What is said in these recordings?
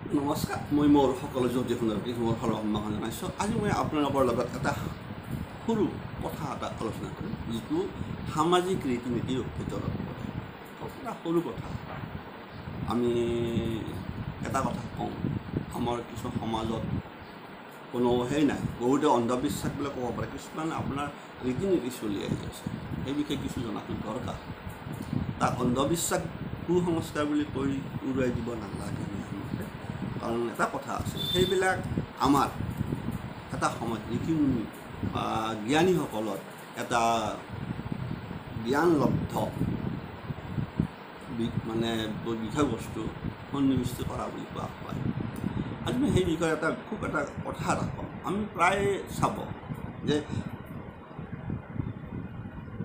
নমস্কাৰ মই মোৰ সকলো জ্যোতি সুন্দৰকে মোৰ সন্মান জনাইছোঁ। আজি মই আপোনালোকৰ লগত এটা সৰু কথা এটা আলোচনা কৰিম, যিটো সামাজিক ৰীতি নীতিৰ ভিতৰত পৰে। এটা সৰু কথা। আমি এটা কথা কওঁ, আমাৰ কিছু সমাজত কোনো নাই, বহুতে অন্ধবিশ্বাস বুলি ক'ব পাৰে। কিছুমান আপোনাৰ ৰীতি নীতি চলি আহি আছে, সেই বিষয়ে কিছু জনাটো দৰকাৰ। তাক অন্ধবিশ্বাস কুসংস্কাৰ বুলি কৈ উৰুৱাই দিব নালাগে। কাৰণ এটা কথা আছে, সেইবিলাক আমাৰ এটা সময়ত ৰীতিমুনি জ্ঞানীসকলৰ এটা জ্ঞানলব্ধ বিষয়বস্তু সন্নিৱিষ্ট কৰা বুলি কোৱা হয়। আজি মই সেই বিষয়ে এটা কথা এটা কওঁ। আমি প্ৰায় চাব যে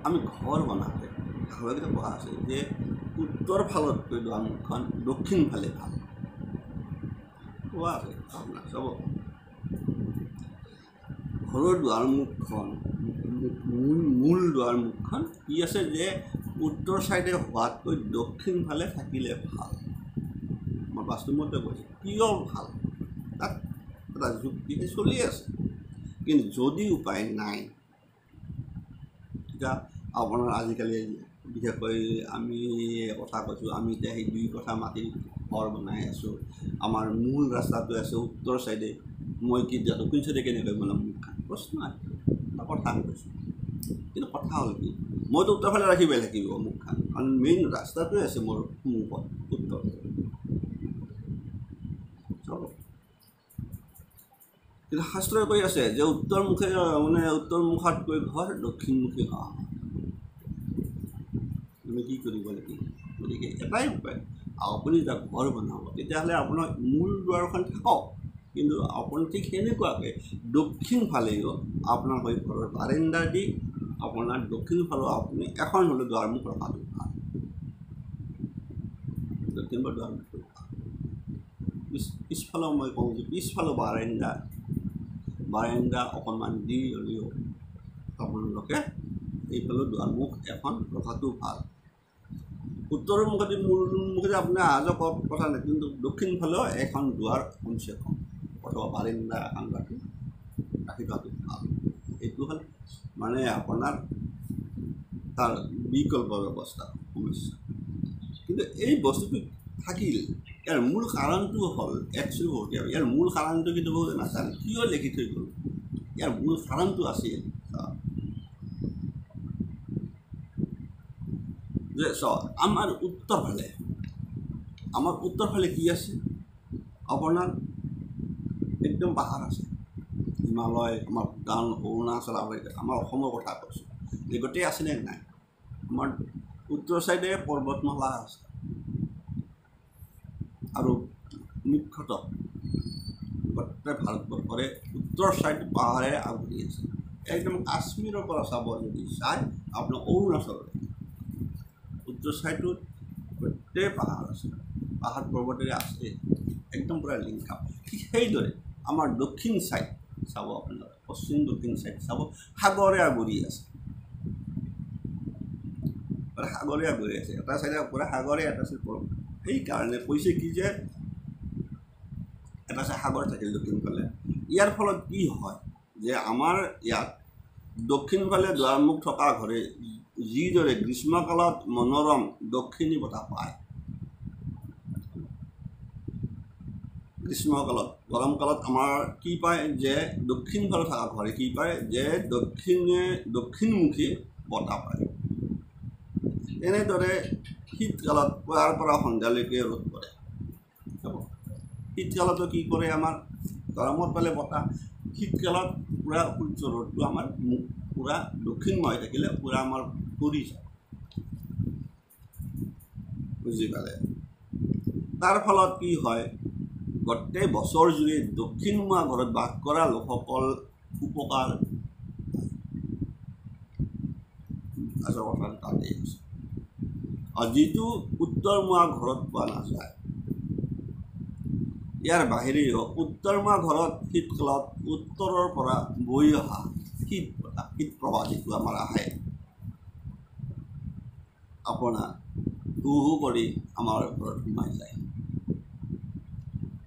আমি ঘৰ বনাওঁতে সাধুকেইটা কোৱা আছে যে উত্তৰ ফালতকৈ দুৱাৰমুখখন দক্ষিণ ফালে ভাল কোৱা আছে। আপোনাৰ চাব, ঘৰৰ দুৱাৰমুখখন মূল দুৱাৰমুখখন কি আছে যে উত্তৰ ছাইডে হোৱাতকৈ দক্ষিণ ফালে থাকিলে ভাল। মই বাস্তৱমতে কৈছোঁ, কিয় ভাল তাত এটা যুক্তি চলি আছে। কিন্তু যদি উপায় নাই, তেতিয়া আপোনাৰ আজিকালি বিশেষকৈ আমি কথা কৈছোঁ, আমি এতিয়া সেই দুই কথা মাটি ঘৰ বনাই আছোঁ। আমাৰ মূল ৰাস্তাটো আছে উত্তৰ ছাইডে, মই কি দক্ষিণ ছাইডে কেনেকৈ বনাম? মুখখন প্ৰশ্ন এটা কথা কৈছোঁ। কিন্তু কথা হ'ল কি, মইতো উত্তৰ ফালে ৰাখিবই লাগিব মুখখন, কাৰণ মেইন ৰাস্তাটোৱে আছে মোৰ সন্মুখত উত্তৰ। কিন্তু শাস্ত্ৰই কৈ আছে যে উত্তৰমুখে উত্তৰমুখতকৈ ঘৰ দক্ষিণমুখী হোৱা। তুমি কি কৰিব লাগিব? গতিকে এটাই উপায়, আপুনি যেতিয়া ঘৰ বনাব তেতিয়াহ'লে আপোনাৰ মূল দুৱাৰখন থাকক, কিন্তু আপুনি ঠিক সেনেকুৱাকৈ দক্ষিণ ফালেও আপোনাৰ হৈ ঘৰৰ বাৰাণ্ডাৰ দি আপোনাৰ দক্ষিণ ফালেও আপুনি এখন হ'লেও দুৱাৰমুখ ৰখাটো ভাল। দক্ষিণ বা দুৱাৰমুখ ভাল। পিছফালেও মই কওঁ যে পিছফালেও বাৰাণ্ডা অকণমান দি হ'লেও আপোনালোকে এইফালেও দুৱাৰমুখ এখন ৰখাটো ভাল। উত্তৰৰ মুখেদি মূল মুখেদি আপুনি অহা যোৱা কৰাৰ কথা নাই, কিন্তু দক্ষিণ ফালেও এখন দুৱাৰ কমচে কম অথবা বাৰাণ্ডা এখন ৰাখি থোৱাটো ভাল। এইটো হ'ল মানে আপোনাৰ তাৰ বিকল্প ব্যৱস্থা সমস্যা। কিন্তু এই বস্তুটো থাকিল, ইয়াৰ মূল কাৰণটো হ'ল একচুৱেলি বহুতে ইয়াৰ মূল কাৰণটো কিন্তু বহুতে নাজানে, কিয় লিখি থৈ গ'ল। ইয়াৰ মূল কাৰণটো আছিল যে আমাৰ উত্তৰ ফালে কি আছে? আপোনাৰ একদম পাহাৰ আছে, হিমালয়, আমাৰ ভূটান, অৰুণাচল, আমাৰ অসমৰ কথা কৈছোঁ, এই গোটেই আছেনে নাই? আমাৰ উত্তৰ ছাইডে পৰ্বতমালা আছে, আৰু মুখ্যতঃ গোটেই ভাৰতবৰ্ষৰে উত্তৰ ছাইড পাহাৰে আগুৰি আছে। একদম কাশ্মীৰৰ পৰা চাব যদি চাই আপোনাৰ অৰুণাচললৈ উত্তৰ ছাইডটোত গোটেই পাহাৰ আছে, পাহাৰ পৰ্বতেৰে আছে, একদম পূৰা লিংক আপ। ঠিক সেইদৰে আমাৰ দক্ষিণ ছাইড চাব, আপোনাৰ পশ্চিম দক্ষিণ ছাইড চাব, সাগৰে আগুৰি আছে, এটা ছাইডে পূৰা সাগৰে, এটা ছাইড পৰ্বত। সেইকাৰণে কৈছে কি যে এটা ছাইড সাগৰ থাকিল দক্ষিণ ফালে। ইয়াৰ ফলত কি হয় যে আমাৰ ইয়াত দক্ষিণ ফালে দুৱাৰমুখ থকা ঘৰে যিদৰে গ্ৰীষ্মকালত মনোৰম দক্ষিণী বতাহ পায়, গ্ৰীষ্মকালত গৰম কালত আমাৰ কি পায় যে দক্ষিণ ফালে থকা ঘৰে কি পায় যে দক্ষিণমুখী বতাহ পায়। তেনেদৰে শীতকালত পুৱাৰ পৰা সন্ধিয়ালৈকে ৰ'দ পৰে। শীতকালতো কি কৰে, আমাৰ গৰমত পালে বতাহ, শীতকালত পূৰা সূৰ্য ৰ'দটো আমাৰ পূৰা দক্ষিণমুখী থাকিলে পূৰা আমাৰ পৰি যায়, বুজি পালে? তাৰ ফলত কি হয়, গোটেই বছৰ জুৰি দক্ষিণমুখা ঘৰত বাস কৰা লোকসকল উপকাৰ তাতেই আছে। আৰু যিটো উত্তৰমুখা ঘৰত পোৱা নাযায়, ইয়াৰ বাহিৰেও উত্তৰমুখা ঘৰত শীতকালত উত্তৰৰ পৰা বৈ অহা শীত প্ৰবাহ যিটো আমাৰ আহে, আপোনাৰ হু হু কৰি আমাৰ ঘৰত সোমাই যায়।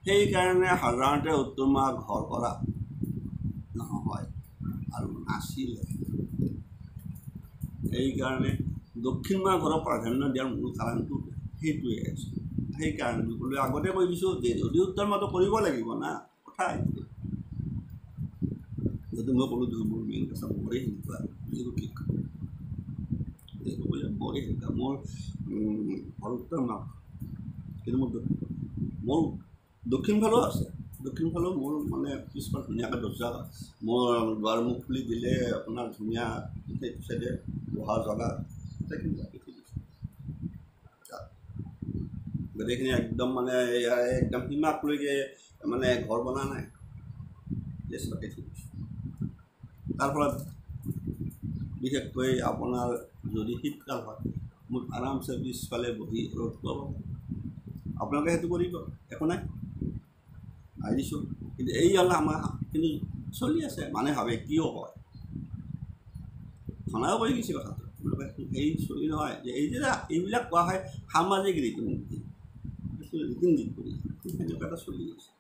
সেইকাৰণে সাধাৰণতে উত্তৰ মাহ ঘৰ কৰা নহয় আৰু নাছিলে। সেইকাৰণে দক্ষিণ মাহ ঘৰৰ প্ৰাধান্য দিয়াৰ মূল কাৰণটো সেইটোৱে আছে। সেইকাৰণে আমি ক'লোঁ আগতে কৈ দিছোঁ যে যদি উত্তৰ মাহটো কৰিব লাগিব না কথা এইটো। যদি মই ক'লোঁ যে মোৰ মেইন কথা মোৰে সেনেকুৱা যিটো কি যিহেতু ক'লে মোৰে সেনেকুৱা মোৰ ঘৰ উত্তৰ মাহ কিন্তু মোৰ দক্ষিণ ফালেও আছে। দক্ষিণ ফালেও মোৰ মানে পিছফালে ধুনীয়াকৈ দৰ্জা মোৰ দুৱাৰমুখ খুলি দিলে আপোনাৰ ধুনীয়া সেইটো চাইডে বহা জেগা গোটেইখিনি একদম মানে একদম সীমাকলৈকে মানে ঘৰ বনা নাই তাৰ ফলত বিশেষকৈ আপোনাৰ যদি শীতকাল হয় মোৰ আৰামছে পিছফালে বহি ৰ'দ পাব। আপোনালোকে সেইটো কৰিব একো নাই আহিছোঁ। কিন্তু এই হ'ল আমাৰ কিন্তু চলি আছে মানে ভাবে কিয় হয় ঘনাও কৰি গৈছে কথাটো এই চলি নহয় যে এই যে এইবিলাক কোৱা হয় সামাজিক ৰীতি নীতি কৰি সেনেকুৱা এটা চলি আছে।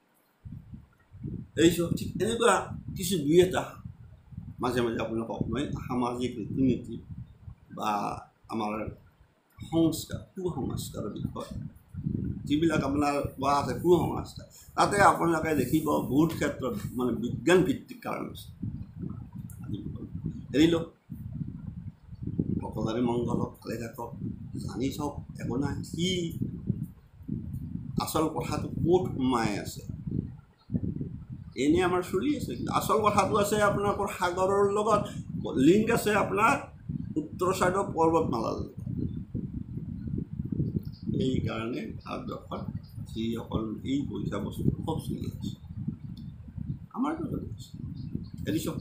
এই চব ঠিক এনেকুৱা কিছু দুই এটা মাজে মাজে আপোনালোকক মই সামাজিক ৰীতি নীতি বা আমাৰ সংস্কাৰ কুসংস্কাৰৰ বিষয়ে যিবিলাক আপোনাৰ কোৱা আছে কুসংস্কাৰ তাতে আপোনালোকে দেখিব বহুত ক্ষেত্ৰত মানে বিজ্ঞান ভিত্তিক কাৰণ আছে। এৰি লওক সকলোৰে মংগল হওক ভালে থাকক জানি চাওক একো নাই কি আচল কথাটো ক'ত সোমাই আছে এনেই আমাৰ চলি আছে। কিন্তু আচল কথাটো আছে আপোনালোকৰ সাগৰৰ লগত লিংক আছে আপোনাৰ উত্তৰ ছাইডৰ পৰ্বতমালাৰ লগত। এইকাৰণে ভাৰতবৰ্ষত যিসকল এই পইচা বস্তু খুব চলি আছে আমাৰতো চলি আছে। এৰি চাওক